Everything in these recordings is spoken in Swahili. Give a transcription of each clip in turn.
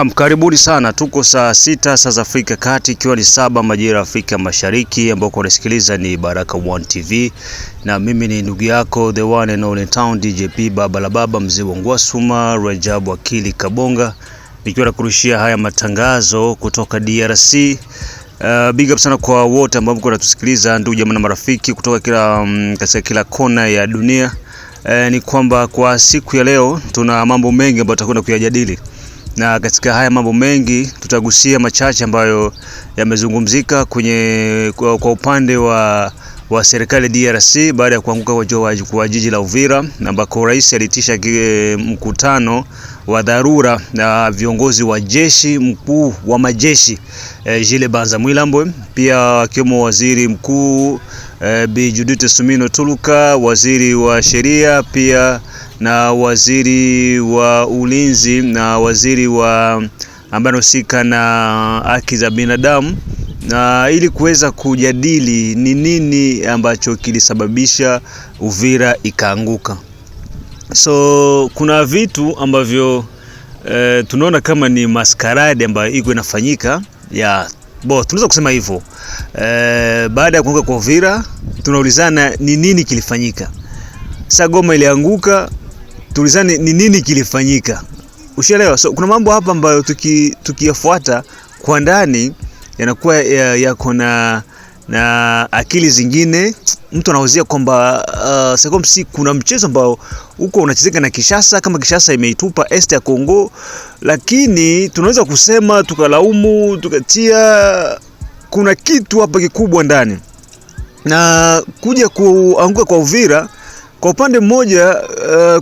Karibuni sana, tuko saa 6 saa za Afrika Kati, ikiwa ni 7 majira Afrika Mashariki, ambako unasikiliza ni Baraka1 TV na mimi ni ndugu yako the one and only town DJP Baba la Baba, mzee wa Ngwasuma Rajabu Akili Kabonga, nikiwa nakurushia haya matangazo kutoka DRC. Big up sana kwa wote ambao mko natusikiliza, ndugu jamaa na marafiki kutoka katika kila kona ya dunia. Ni kwamba kwa siku ya leo tuna mambo mengi ambayo tutakwenda kuyajadili, na katika haya mambo mengi tutagusia machache ambayo yamezungumzika kwa upande wa serikali DRC baada ya kuanguka kwa jiji la Uvira, ambako rais alitisha mkutano wa dharura na viongozi wa jeshi, mkuu wa majeshi Jile Banza Mwilambo, pia akiwemo waziri mkuu Bi Judith Suminwa Tuluka, waziri wa sheria, pia na waziri wa ulinzi na waziri wa ambaye anahusika na haki za binadamu, na ili kuweza kujadili ni nini ambacho kilisababisha Uvira ikaanguka. So kuna vitu ambavyo tunaona kama ni maskarade ambayo iko inafanyika tunaweza kusema hivyo. Baada ya kuanguka kwa Uvira tunaulizana ni nini kilifanyika. Sasa Goma ilianguka, tulizane ni nini kilifanyika. Ushaelewa? So kuna mambo hapa ambayo tukiyafuata kwa ndani yanakuwa yako na akili zingine. Mtu anauzia kwamba Sekomsi kuna mchezo ambao uko unachezeka na Kishasa, kama Kishasa imeitupa Est ya Kongo, lakini tunaweza kusema tukalaumu, tukatia kuna kitu hapa kikubwa ndani. Na kuja kuanguka kwa Uvira, kwa upande mmoja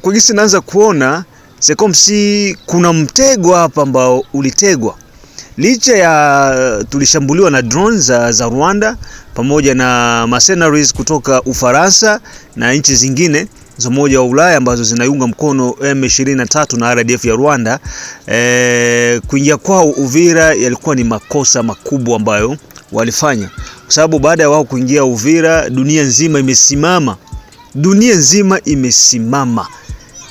kwa gisi naanza kuona Sekomsi kuna mtego hapa ambao ulitegwa. Licha ya tulishambuliwa na drones za Rwanda pamoja na mercenaries kutoka Ufaransa na nchi zingine za Umoja wa Ulaya ambazo zinaiunga mkono M23 na RDF ya Rwanda, kuingia kwao Uvira yalikuwa ni makosa makubwa ambayo walifanya, kwa sababu baada ya wao kuingia Uvira dunia nzima imesimama.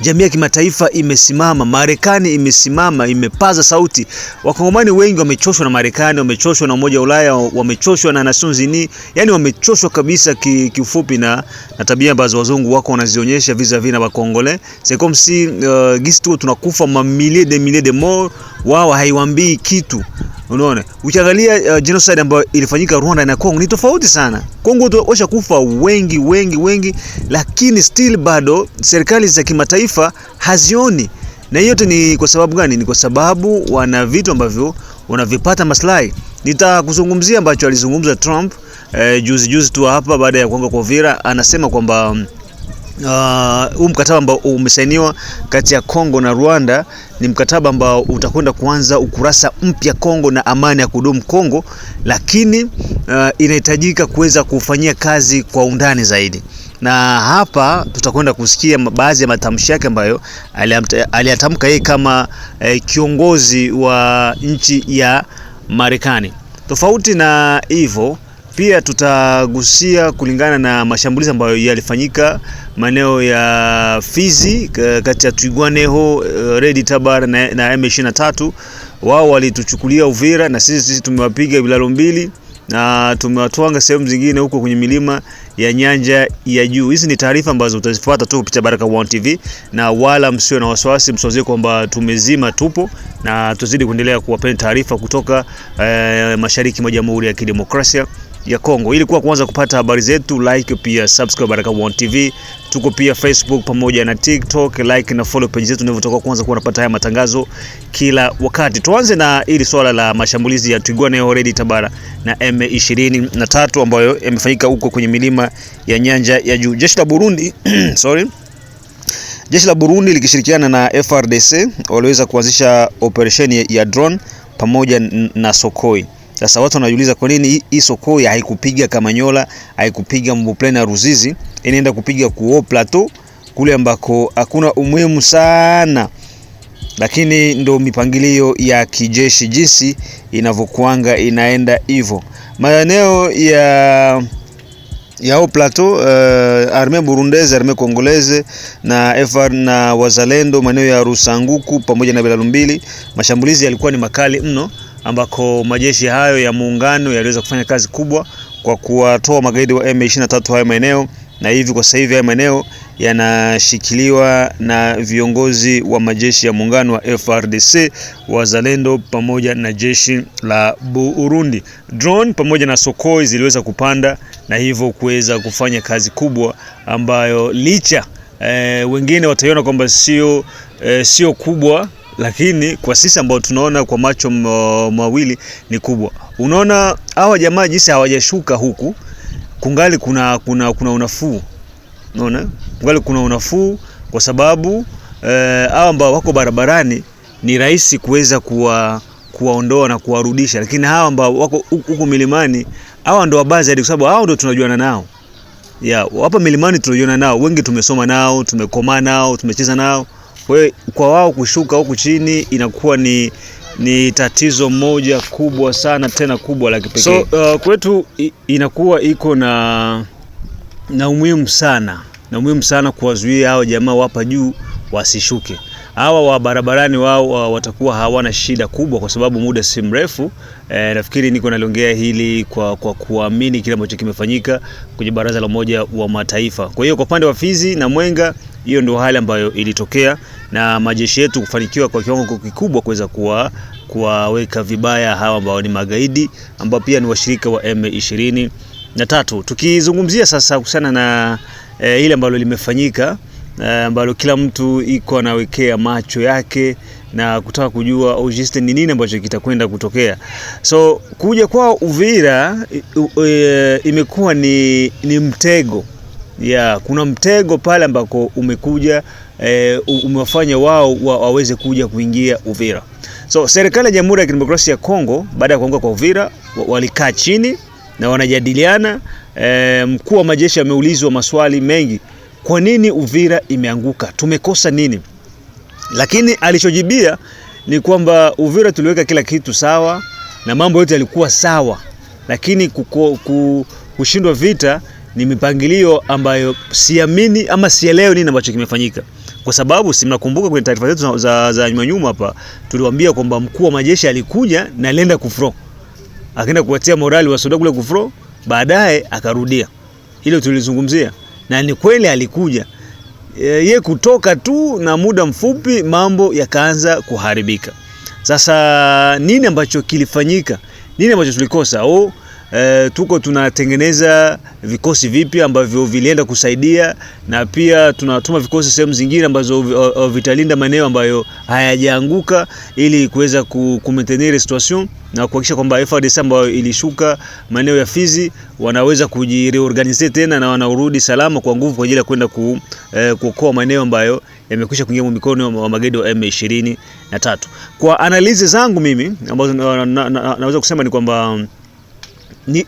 Jamii ya kimataifa imesimama, Marekani imesimama, imepaza sauti. Wakongomani wengi wamechoshwa na Marekani, wamechoshwa na Umoja wa Ulaya, wamechoshwa na Nations Unies, yani wamechoshwa kabisa kiufupi na tabia ambazo wazungu wako wanazionyesha vis-a-vis na Wakongole. C'est comme si gisi tu tunakufa milliers de morts, wao haiwaambii kitu. Unaona? Ukiangalia genocide ambayo ilifanyika Rwanda na Kongo ni tofauti sana. Kongo washa kufa wengi, lakini still bado serikali za kimataifa hazioni. Na yote ni kwa sababu gani? Ni kwa sababu wana vitu ambavyo wanavipata maslahi. Nitakuzungumzia ambacho alizungumza Trump juzi tu hapa baada ya kuanguka kwa Uvira. Anasema kwamba huu mkataba ambao umesainiwa kati ya Kongo na Rwanda ni mkataba ambao utakwenda kuanza ukurasa mpya Kongo na amani ya kudumu Kongo, lakini inahitajika kuweza kufanyia kazi kwa undani zaidi. Na hapa tutakwenda kusikia baadhi ya matamshi yake ambayo aliyatamka yeye kama kiongozi wa nchi ya Marekani. Tofauti na hivyo, pia tutagusia kulingana na mashambulizi ambayo yalifanyika maeneo ya Fizi kati ya Twirwaneho, Red Tabara na M23. Wao walituchukulia Uvira na sisi tumewapiga bilalo mbili na tumewatwanga sehemu zingine huko kwenye milima ya Nyanja ya Juu. Hizi ni taarifa ambazo utazifuata tu kupitia Baraka1 TV, na wala msio na wasiwasi, msiwazie kwamba tumezima, tupo na tuzidi kuendelea kuwapeni taarifa kutoka mashariki mwa Jamhuri ya Kidemokrasia ya Kongo. Ili kuanza kupata habari zetu, like pia subscribe Baraka1 TV. Tuko pia Facebook pamoja na TikTok, like na follow page zetu, ndivyo tutakuwa kwanza unapata haya matangazo kila wakati. Tuanze na ili swala la mashambulizi ya Twirwaneho, Red Tabara na M23 ambayo yamefanyika huko kwenye milima ya Nyanja ya Juu. Jeshi la Burundi likishirikiana na FRDC waliweza kuanzisha operation ya drone pamoja na Sokoi. Sasa watu wanajiuliza kwa nini hii Sokoi haikupiga Kamanyola, haikupiga Mbuplena na Ruzizi, inaenda kupiga kuo plateau kule ambako hakuna umuhimu sana. Lakini ndo mipangilio ya kijeshi jinsi inavyokuanga inaenda hivyo. Maeneo ya plateau, armée burundaise, armée congolaise na FR na wazalendo maeneo ya Rusanguku pamoja na Belalumbili. Mashambulizi yalikuwa ni makali mno, ambako majeshi hayo ya muungano yaliweza kufanya kazi kubwa kwa kuwatoa magaidi wa M23 hayo maeneo, na hivi kwa sasa hivi hayo maeneo yanashikiliwa na viongozi wa majeshi ya muungano wa FRDC, wazalendo pamoja na jeshi la Burundi. Drone pamoja na Sokoi ziliweza kupanda na hivyo kuweza kufanya kazi kubwa ambayo licha wengine wataiona kwamba sio kubwa, lakini kwa sisi ambao tunaona kwa macho mawili ni kubwa. Unaona hawa jamaa jinsi hawajashuka huku, kungali kuna unafuu. Unaona? Kungali kuna unafuu kwa sababu hawa ambao wako barabarani ni rahisi kuweza kuwaondoa na kuwarudisha, lakini hawa ambao wako huku milimani, hawa ndio wabazi hadi, kwa sababu hao ndio tunajuana nao. Hapa milimani tunajuana nao, wengi tumesoma nao, tumekoma nao, tumecheza nao. Kwa wao kushuka huku chini inakuwa ni tatizo moja kubwa sana, tena kubwa la kipekee. So kwetu inakuwa iko na umuhimu sana kuwazuia hao jamaa hapa juu wasishuke. Hawa wa barabarani wao watakuwa hawana shida kubwa, kwa sababu muda si mrefu nafikiri niko naliongea hili kwa kuamini kile ambacho kimefanyika kwenye Baraza la Umoja wa Mataifa. Kwa hiyo kwa upande wa Fizi na Mwenga, hiyo ndio hali ambayo ilitokea, na majeshi yetu kufanikiwa kwa kiwango kikubwa kuweza kuwaweka vibaya hawa ambao ni magaidi, ambao pia ni washirika wa M23. Tukizungumzia sasa kuhusiana na ile ambalo limefanyika, ambalo kila mtu iko anawekea macho yake na kutaka kujua ojiste ni nini ambacho kitakwenda kutokea. So kuja kwa Uvira imekuwa ni mtego. Kuna mtego pale ambako umekuja umewafanya wao waweze kuja kuingia Uvira. So serikali ya Jamhuri ya Kidemokrasia ya Kongo baada ya kuanguka kwa Uvira walikaa chini na wanajadiliana. Mkuu wa majeshi ameulizwa maswali mengi, kwa nini Uvira imeanguka, tumekosa nini? Lakini alichojibia ni kwamba Uvira tuliweka kila kitu sawa na mambo yote yalikuwa sawa, lakini kushindwa vita ni mipangilio ambayo siamini ama sielewi nini ambacho kimefanyika. Kwa sababu si mnakumbuka kwenye taarifa zetu za nyuma hapa tuliwaambia kwamba mkuu wa majeshi alikuja na alienda Kufro, akaenda kuwatia morali wa soda kule Kufro, baadaye akarudia. Hilo tulizungumzia, na ni kweli alikuja. Ye kutoka tu na muda mfupi mambo yakaanza kuharibika. Sasa nini ambacho kilifanyika? Nini ambacho tulikosa? Tuko tunatengeneza vikosi vipya ambavyo vilienda kusaidia, na pia tunatuma vikosi sehemu zingine ambazo vitalinda maeneo ambayo hayajaanguka, ili kuweza kumaintenir situation na kuhakikisha kwamba FARDC ambayo ilishuka maeneo ya Fizi wanaweza kujireorganize tena na wanarudi salama kwa nguvu kwa ajili ya kwenda kuokoa maeneo ambayo yamekwisha kuingia mikono wa magaidi wa M23. Kwa analizi zangu mimi ambazo naweza kusema ni kwamba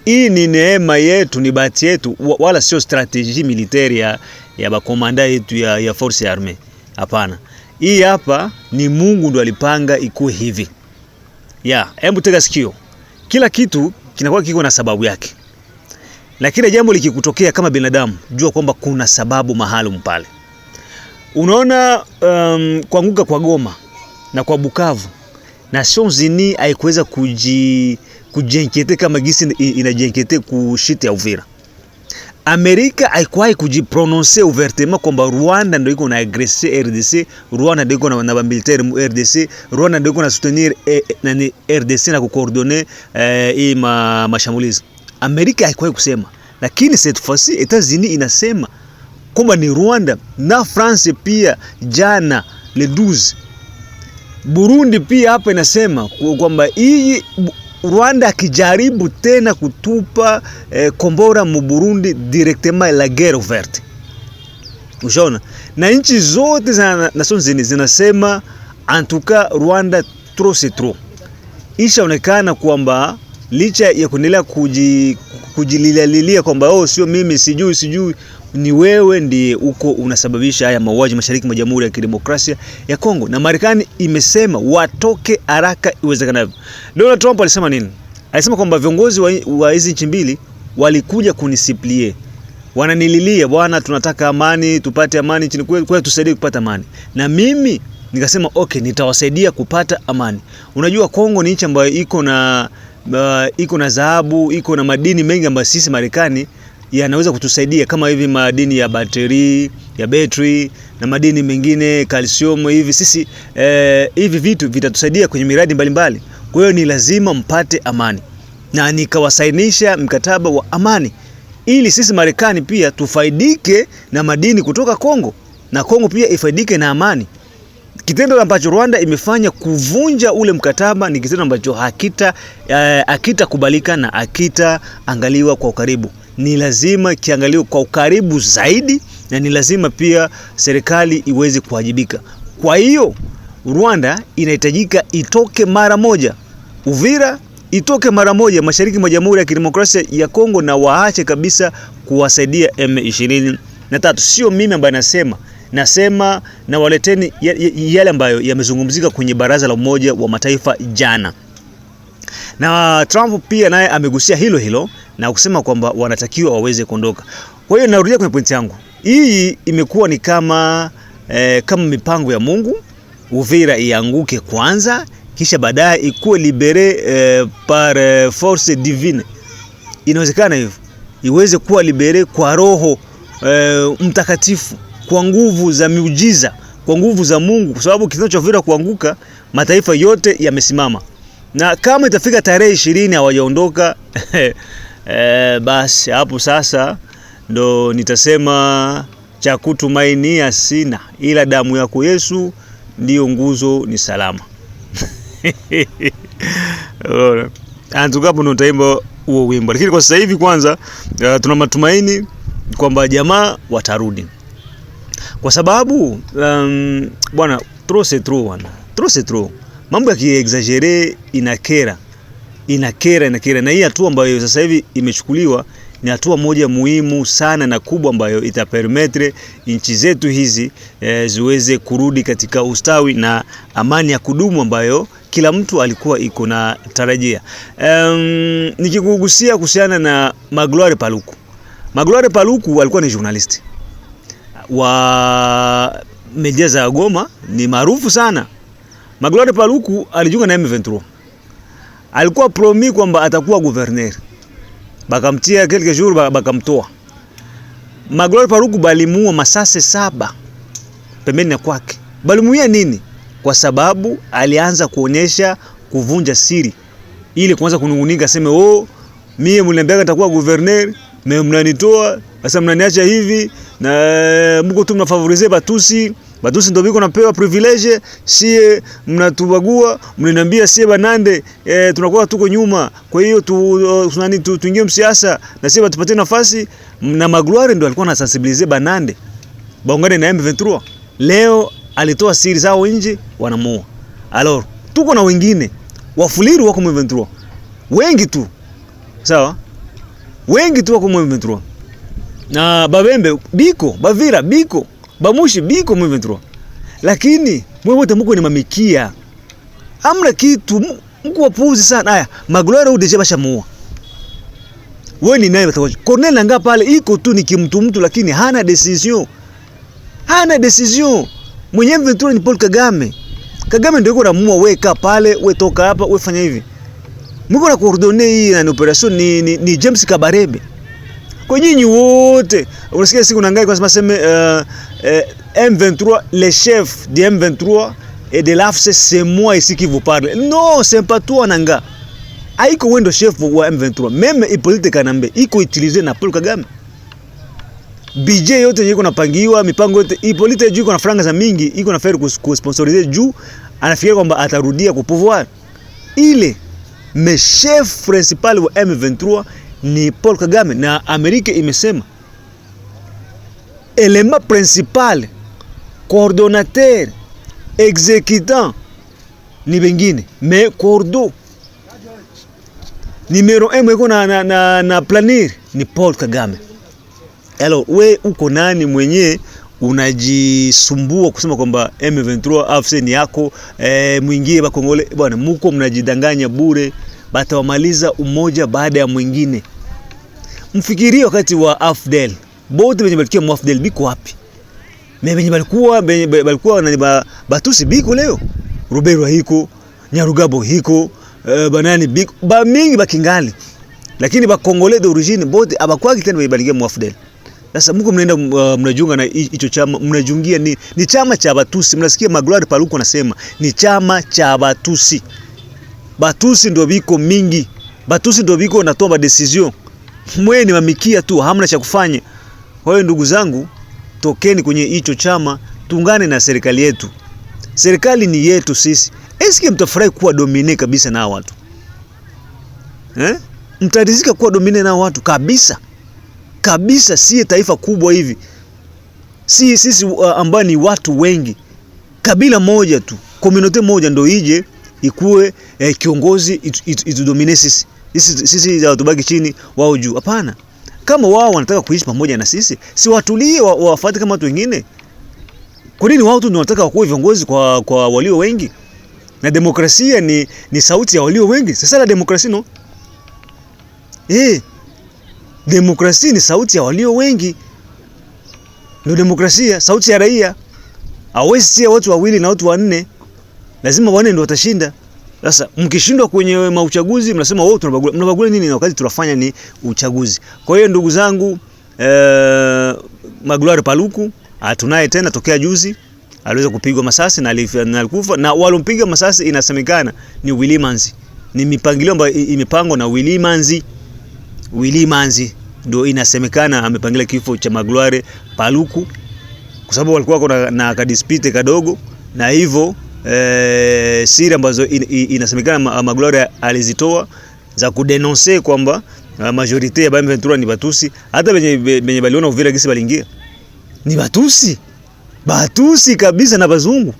hii ni neema yetu, ni bahati yetu, wala sio strategie militaire ya bakomanda yetu ya force armée. Hapana. Hii hapa ni Mungu ndo alipanga ikuwe hivi. Hebu tega sikio. Kila kitu kinakuwa kiko na sababu yake. Lakini jambo likikutokea kama binadamu, jua kwamba kuna sababu maalum pale. Unaona kuanguka kwa Goma na kwa Bukavu, Nations Unies haikuweza kujenkete kama gisi inajenkete kushite ya Uvira. Amerika haikuwahi kujiprononcer ouvertement kwamba Rwanda ndio iko na agresser RDC, Rwanda ndio iko na militaire mu RDC, Rwanda ndio iko na soutenir na RDC na kucoordonner hii mashambulizi. Amerika haikuwahi kusema, lakini cette fois-ci États-Unis inasema kwamba ni Rwanda, na France pia jana le 12. Burundi pia hapa inasema kwamba hii Rwanda akijaribu tena kutupa kombora mu Burundi directement la guerre ouverte. Unaona? Na nchi zote za Nations Unies zinasema en tout cas Rwanda trop c'est trop. Ishaonekana kwamba licha ya kuendelea kujililia kwamba sio mimi sijui, ni wewe ndiye uko unasababisha haya mauaji mashariki mwa Jamhuri ya Kidemokrasia ya Kongo, na Marekani imesema watoke haraka iwezekanavyo. Donald Trump alisema nini? Alisema kwamba viongozi wa hizi nchi mbili walikuja kunisiplie, wananililia, bwana tunataka amani, tupate amani nchini kwetu, tusaidie kupata amani. Na mimi nikasema okay, nitawasaidia kupata amani. Unajua Kongo ni nchi ambayo iko na dhahabu, iko na madini mengi ambayo sisi Marekani yanaweza kutusaidia, kama hivi madini ya battery na madini mengine, calcium hivi. Sisi hivi vitu vitatusaidia kwenye miradi mbalimbali. Kwa hiyo ni lazima mpate amani. Na nikawasainisha mkataba wa amani ili sisi Marekani pia tufaidike na madini kutoka Kongo na Kongo pia ifaidike na amani. Kitendo ambacho Rwanda imefanya kuvunja ule mkataba ni kitendo ambacho hakita kubalika na hakita angaliwa kwa ukaribu. Ni lazima kiangaliwe kwa ukaribu zaidi, na ni lazima pia serikali iweze kuwajibika. Kwa hiyo Rwanda inahitajika itoke mara moja Uvira, itoke mara moja mashariki mwa Jamhuri ya Kidemokrasia ya Kongo, na waache kabisa kuwasaidia M23. Sio mimi ambaye nasema na waleteni yale ambayo yamezungumzika kwenye Baraza la Umoja wa Mataifa jana. Na Trump pia naye amegusia hilo na kusema kwamba wanatakiwa waweze kuondoka. Kwa hiyo narudia kwenye pointi yangu. Hii imekuwa ni kama mipango ya Mungu. Uvira ianguke kwanza, kisha baadaye ikuwe libere par force divine. Inawezekana hivyo. Iweze kuwa libere kwa Roho Mtakatifu, kwa nguvu za miujiza, kwa nguvu za Mungu, kwa sababu kitendo cha Uvira kuanguka, mataifa yote yamesimama. Na kama itafika tarehe 20 hawajaondoka basi hapo sasa ndo nitasema cha kutumainia sina, ila damu yako Yesu ndio nguzo ni salama. Antukapo ndo taimba huo wimbo. Lakini kwa sasa hivi kwanza tuna matumaini kwamba jamaa watarudi. Kwa sababu bwana, trop c'est trop. Mambo ya kiexagere inakera. Na hii hatua ambayo sasa hivi imechukuliwa ni hatua moja muhimu sana na kubwa ambayo itapermettre nchi zetu hizi ziweze kurudi katika ustawi na amani ya kudumu ambayo kila mtu alikuwa iko na tarajia. Nikikugusia kuhusiana na Magloire Paluku alikuwa ni journalist wa media za Goma, ni maarufu sana. Magloire Paluku alijiunga na M23. Alikuwa promis kwamba atakuwa gouverneur. Bakamtia quelques jours bakamtoa. Magloire Paluku balimuua masase 7 pembeni na kwake. Balimuua nini? Kwa sababu alianza kuonyesha kuvunja siri. Ili kuanza kunungunika aseme mie mliniambia nitakuwa gouverneur, mnanitoa, sasa mnaniacha hivi na mko tu mnafavoriser Batusi ndio biko napewa privilege, sie mnatubagua, mnaniambia sie Banande tunakuwa tuko nyuma. Kwa hiyo tuingie msiasa na sie batupatie nafasi. Na Magloire ndio alikuwa anasensibiliser Banande baungane na M23. Leo alitoa siri zao nje, wanamuua. Alors tuko na wengine wafuliru wako M23 wengi tu, sawa, wengi tu wako M23. Na Babembe biko, Bavira biko, Bamushi biko M23. Lakini mwe wote mko ni mamikia, amna kitu, mko wapuzi sana. Haya, Magloire udeje bashamuua, wewe ni naye batawaje? Corneille Nangaa pale iko tu ni kimtu, lakini hana decision. Mwenye M23 ni Paul Kagame ndio yuko anamuua. Weka pale, we toka hapa, we fanya hivi. Mko na coordonner hii na operation ni James Kabarebe. Kwa nyinyi wote unasikia siku Nangaa kwa sema M23, le chef de M23 et de l'AFC, c'est moi ici qui vous parle. Non, c'est pas toi Nangaa. Haiko wendo chef wa M23. Même Hippolyte Kanambe iko utilisé na Paul Kagame. BJ yote yuko napangiwa, mipango yote Hippolyte yuko na franga za mingi, iko na fair kusponsoriser juu anafikiria kwamba atarudia kwa pouvoir. Ile mais chef principal wa M23 ni Paul Kagame, na Amerika imesema élément principal, coordonnateur, exécutant ni bengine, mais cordo numero 1 mweko na planir ni Paul Kagame. Alors we uko nani mwenye unajisumbua kusema kwamba M23 AFC ni yako, mwingie ba Kongole? Bwana, mko mnajidanganya bure, batawamaliza umoja baada ya mwingine. Mfikirie wakati wa AFDEL, bote benye balikia mwafdel biko wapi? Benye balikuwa na Batusi biko leo. Rubero hiko, Nyarugabo hiko, banani biko, ba mingi bakingali. Lakini ba Congolais d'origine bote abakwaki tena balikia mwafdel. Sasa mko mnaenda mnajiunga na hicho chama, mnajungia ni chama cha Batusi. Mnasikia Magloire Paluku anasema ni chama cha Batusi. Batusi ndio biko mingi. Batusi ndio biko natoa decision. Mwe ni mamikia tu, hamna cha kufanya. Kwa hiyo ndugu zangu, tokeni kwenye hicho chama, tuungane na serikali yetu. Serikali ni yetu sisi. Eske mtafurahi kuwa domine kabisa na watu? Mtarizika kuwa domine na watu kabisa? Kabisa, si taifa kubwa hivi. Sisi ambao ni watu wengi. Kabila moja tu, community moja ndio ije ikuwe kiongozi itudomine sisi. Sisi tubaki chini wao juu. Hapana. Kama wao wanataka kuishi pamoja na sisi, si watulie wafuate kama watu wengine. Kwa nini wao tu ndio wanataka wakuwe viongozi kwa walio wengi? Na demokrasia ni sauti ya walio wengi. Sasa la demokrasia no? Demokrasia ni sauti ya walio wengi. Ndio demokrasia, sauti ya raia. Hawezi si watu wawili na watu wanne. Lazima wanne ndio watashinda. Sasa mkishindwa kwenye mauchaguzi mnasema wao tunabagua. Mnabagua nini na wakati tunafanya ni uchaguzi? Kwa hiyo ndugu zangu, Magloire Paluku tunaye tena tokea juzi, aliweza kupigwa masasi na alikufa, na walompiga masasi inasemekana ni Willy Manzi. Ni mipangilio ambayo imepangwa na Willy Manzi. Willy Manzi ndio inasemekana amepangilia kifo cha Magloire Paluku, kwa sababu walikuwa na kadispite kadogo, na hivyo siri ambazo inasemekana Magloire alizitoa za kudenoncer kwamba majorite ya M23 ni Batusi. Hata benye baliona Uvira gisi balingia ni Batusi. Batusi kabisa na bazungu.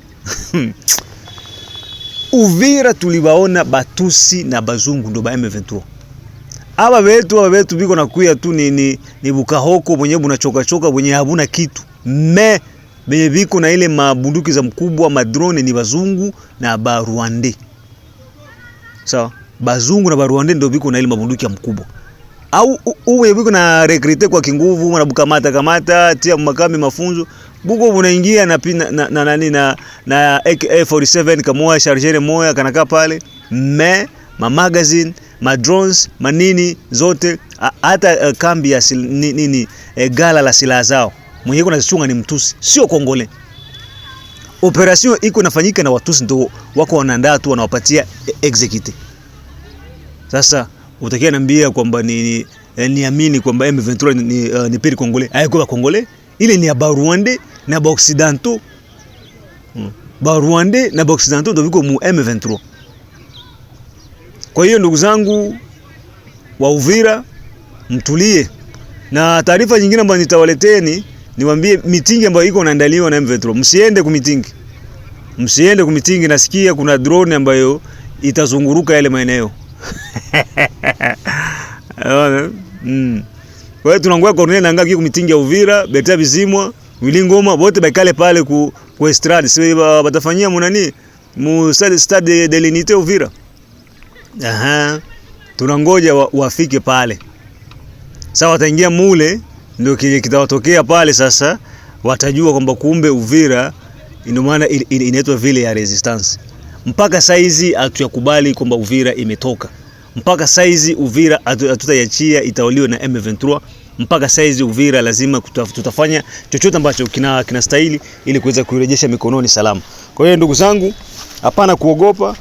Uvira tulibaona Batusi na bazungu ndo ba M23. Aba betu biko nakuya tu ni bukahoko mwenye bunachoka mwenye habuna kitu. Benye biko na ile mabunduki za mkubwa, madrone ni bazungu na Baruande. Sawa? Bazungu na Baruande ndio biko na ile mabunduki ya mkubwa. Au uwe biko na recruiter kwa kinguvu, na bukamata tia makami mafunzo, buko bunaingia na nani na AK47 kama chargeur moya kanaka pale, ma magazine, ma drones, manini zote, hata kambi ya gala la silaha zao. Mwenye kuna zichunga ni Mtusi, sio Kongole. Operation iko nafanyika na Watusi ndio wako wanaandaa tu, wanawapatia execute. Sasa utakia niambia kwamba niamini kwamba M23 ni pili Kongole. Haiko Kongole, ile ni ya Baruande na Occidentaux. Baruande na Occidentaux ndio viko mu M23. Kwa hiyo ndugu zangu wa Uvira, mtulie. Na taarifa nyingine ambayo nitawaleteni, niwaambie mitingi ambayo iko inaandaliwa na M23. Msiende kumitingi, nasikia kuna drone ambayo itazunguruka yale maeneo. Kwa hiyo tunangoja Corneille Nangaa kiko mitingi ya Uvira, Bertrand Bizimwa, Willy Ngoma, wote bakale pale ku estrade. Sio batafanyia munani mu stade de l'Unité Uvira. Tunangoja wafike pale. Sasa wataingia mule, ndio kitawatokea pale. Sasa watajua kwamba kumbe Uvira ndio maana inaitwa vile ya resistance. Mpaka saizi hatuyakubali kwamba Uvira imetoka. Mpaka saizi Uvira hatutaiachia itauliwe na M23. Mpaka saizi Uvira lazima tutafanya chochote ambacho kinastahili ili kuweza kurejesha mikononi salama. Kwa hiyo ndugu zangu, hapana kuogopa.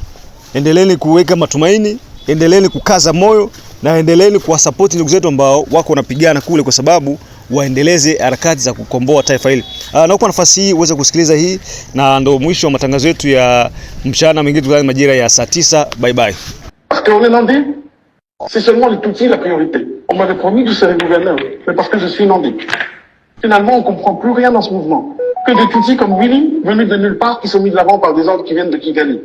Endeleeni kuweka matumaini, endeleeni kukaza moyo, na endeleeni kuwasupport ndugu zetu ambao wako wanapigana kule, kwa sababu waendeleze harakati za kukomboa taifa hili. Na kwa nafasi hii uweze kusikiliza hii, na ndio mwisho wa matangazo yetu ya mchana. Mengine tukutane majira ya saa 9. Bye bye. Parce qu'on est landais, c'est seulement les Tutsis la priorité. On m'avait promis que je serais gouverneur, mais parce que je suis landais. Finalement, on comprend plus rien dans ce mouvement. Que des Tutsis comme Willy, venus de nulle part, qui sont mis de l'avant par des ordres qui viennent de Kigali.